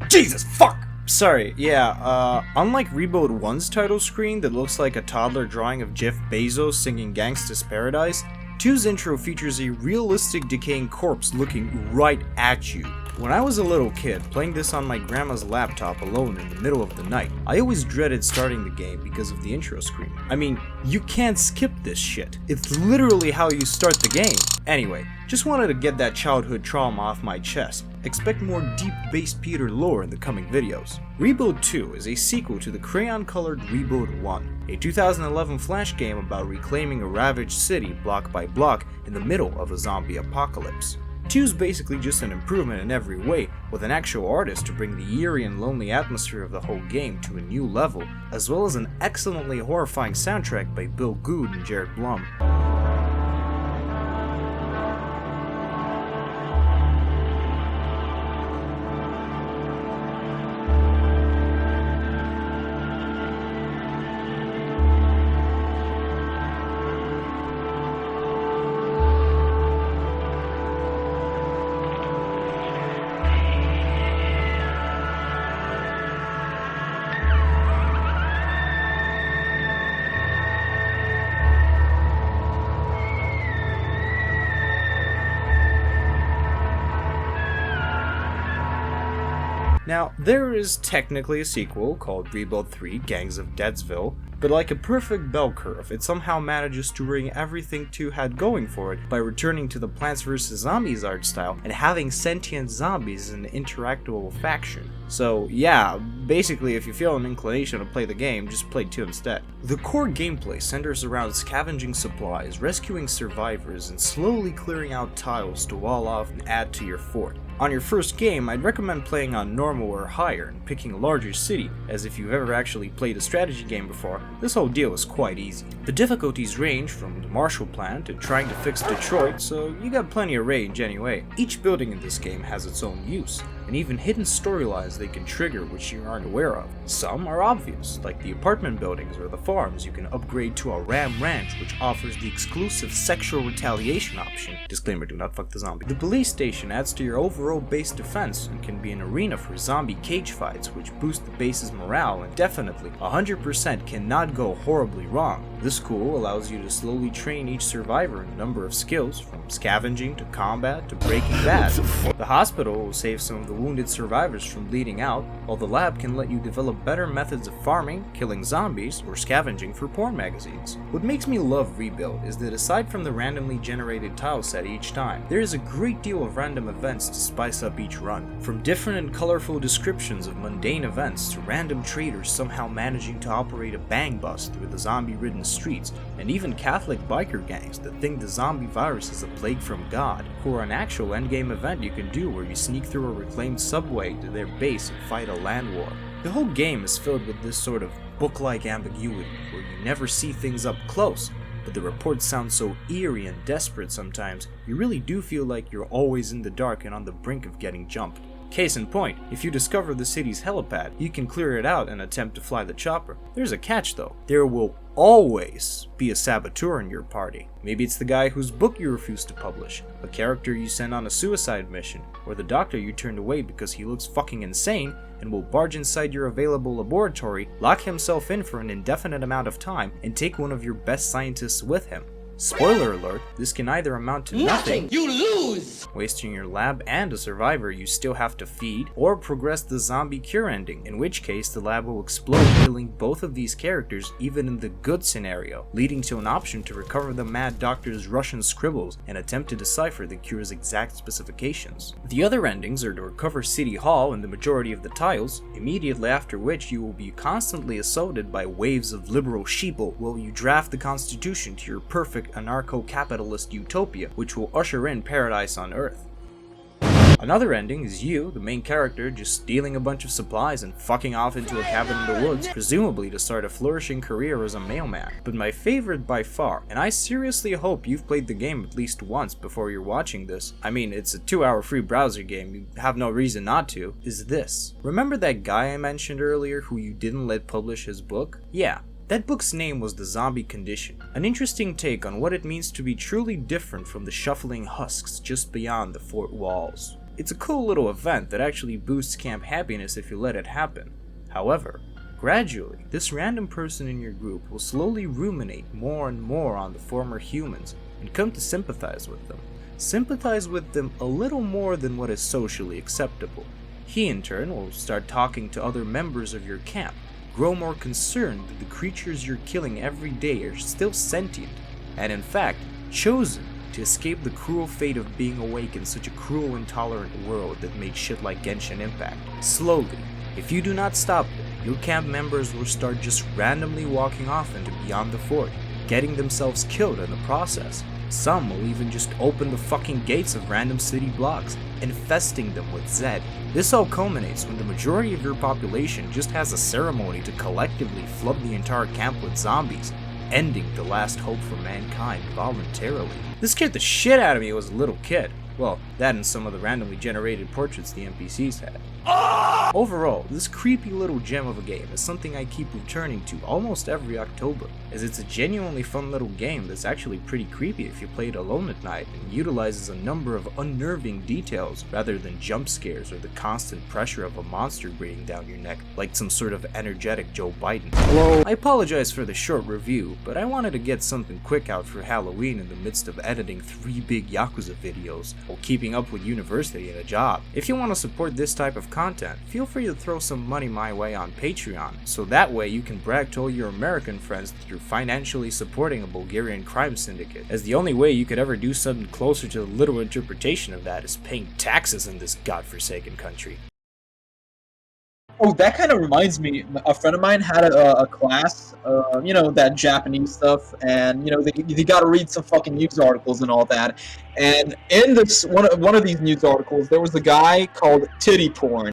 Jesus, fuck! Sorry, yeah, unlike Reboot 1's title screen that looks like a toddler drawing of Jeff Bezos singing Gangsta's Paradise, 2's intro features a realistic decaying corpse looking right at you. When I was a little kid, playing this on my grandma's laptop alone in the middle of the night, I always dreaded starting the game because of the intro screen. I mean, you can't skip this shit. It's literally how you start the game. Anyway, just wanted to get that childhood trauma off my chest. Expect more deep-based Peter lore in the coming videos. Reboot 2 is a sequel to the crayon-colored Reboot 1, a 2011 Flash game about reclaiming a ravaged city block by block in the middle of a zombie apocalypse. 2 is basically just an improvement in every way, with an actual artist to bring the eerie and lonely atmosphere of the whole game to a new level, as well as an excellently horrifying soundtrack by Bill Good and Jared Blum. Now, there is technically a sequel called Rebuild 3 Gangs of Deadsville, but like a perfect bell curve, it somehow manages to bring everything 2 had going for it by returning to the Plants vs. Zombies art style and having sentient zombies as an interactable faction. So yeah, basically if you feel an inclination to play the game, just play 2 instead. The core gameplay centers around scavenging supplies, rescuing survivors, and slowly clearing out tiles to wall off and add to your fort. On your first game, I'd recommend playing on normal or higher and picking a larger city, as if you've ever actually played a strategy game before, this whole deal is quite easy. The difficulties range from the Marshall Plan to trying to fix Detroit, so you got plenty of range anyway. Each building in this game has its own use, and even hidden storylines they can trigger which you aren't aware of. Some are obvious, like the apartment buildings or the farms you can upgrade to a Ram Ranch, which offers the exclusive sexual retaliation option. Disclaimer, do not fuck the zombie. The police station adds to your overall base defense and can be an arena for zombie cage fights, which boost the base's morale and definitely 100% cannot go horribly wrong. This school allows you to slowly train each survivor in a number of skills, from scavenging to combat to breaking bad. The hospital will save some of the wounded survivors from bleeding out, while the lab can let you develop better methods of farming, killing zombies, or scavenging for porn magazines. What makes me love Rebuild is that aside from the randomly generated tile set each time, there is a great deal of random events to spice up each run. From different and colorful descriptions of mundane events to random traders somehow managing to operate a bang bus through the zombie-ridden streets, and even Catholic biker gangs that think the zombie virus is a plague from God, or an actual endgame event you can do where you sneak through a reclaimed subway to their base and fight a land war. The whole game is filled with this sort of book-like ambiguity, where you never see things up close, but the reports sound so eerie and desperate sometimes, you really do feel like you're always in the dark and on the brink of getting jumped. Case in point, if you discover the city's helipad, you can clear it out and attempt to fly the chopper. There's a catch though. There will always be a saboteur in your party. Maybe it's the guy whose book you refuse to publish, a character you send on a suicide mission, or the doctor you turned away because he looks fucking insane and will barge inside your available laboratory, lock himself in for an indefinite amount of time, and take one of your best scientists with him. Spoiler alert, this can either amount to nothing, you lose, wasting your lab and a survivor you still have to feed, or progress the zombie cure ending, in which case the lab will explode, killing both of these characters even in the good scenario, leading to an option to recover the mad doctor's Russian scribbles and attempt to decipher the cure's exact specifications. The other endings are to recover City Hall and the majority of the tiles, immediately after which you will be constantly assaulted by waves of liberal sheeple while you draft the Constitution to your perfect anarcho-capitalist utopia, which will usher in paradise on Earth. Another ending is you, the main character, just stealing a bunch of supplies and fucking off into a cabin in the woods, presumably to start a flourishing career as a mailman. But my favorite by far, and I seriously hope you've played the game at least once before you're watching this, I mean it's a 2-hour free browser game, you have no reason not to, is this. Remember that guy I mentioned earlier who you didn't let publish his book? Yeah. That book's name was The Zombie Condition, an interesting take on what it means to be truly different from the shuffling husks just beyond the fort walls. It's a cool little event that actually boosts camp happiness if you let it happen. However, gradually, this random person in your group will slowly ruminate more and more on the former humans and come to sympathize with them. Sympathize with them a little more than what is socially acceptable. He in turn will start talking to other members of your camp, grow more concerned that the creatures you're killing every day are still sentient, and in fact, chosen to escape the cruel fate of being awake in such a cruel, intolerant world that made shit like Genshin Impact. Slowly, if you do not stop them, your camp members will start just randomly walking off into beyond the fort, getting themselves killed in the process. Some will even just open the fucking gates of random city blocks, infesting them with Zed. This all culminates when the majority of your population just has a ceremony to collectively flood the entire camp with zombies, ending the last hope for mankind voluntarily. This scared the shit out of me as a little kid. Well, that and some of the randomly generated portraits the NPCs had. Overall, this creepy little gem of a game is something I keep returning to almost every October, as it's a genuinely fun little game that's actually pretty creepy if you play it alone at night and utilizes a number of unnerving details rather than jump scares or the constant pressure of a monster breathing down your neck like some sort of energetic Joe Biden. Hello. I apologize for the short review, but I wanted to get something quick out for Halloween in the midst of editing 3 big Yakuza videos while keeping up with university and a job. If you want to support this type of content, feel free to throw some money my way on Patreon, so that way you can brag to all your American friends that you're financially supporting a Bulgarian crime syndicate, as the only way you could ever do something closer to the literal interpretation of that is paying taxes in this godforsaken country. Oh, that kind of reminds me. A friend of mine had a class, that Japanese stuff, and they got to read some fucking news articles and all that. And in this one of these news articles, there was a guy called Titty Porn.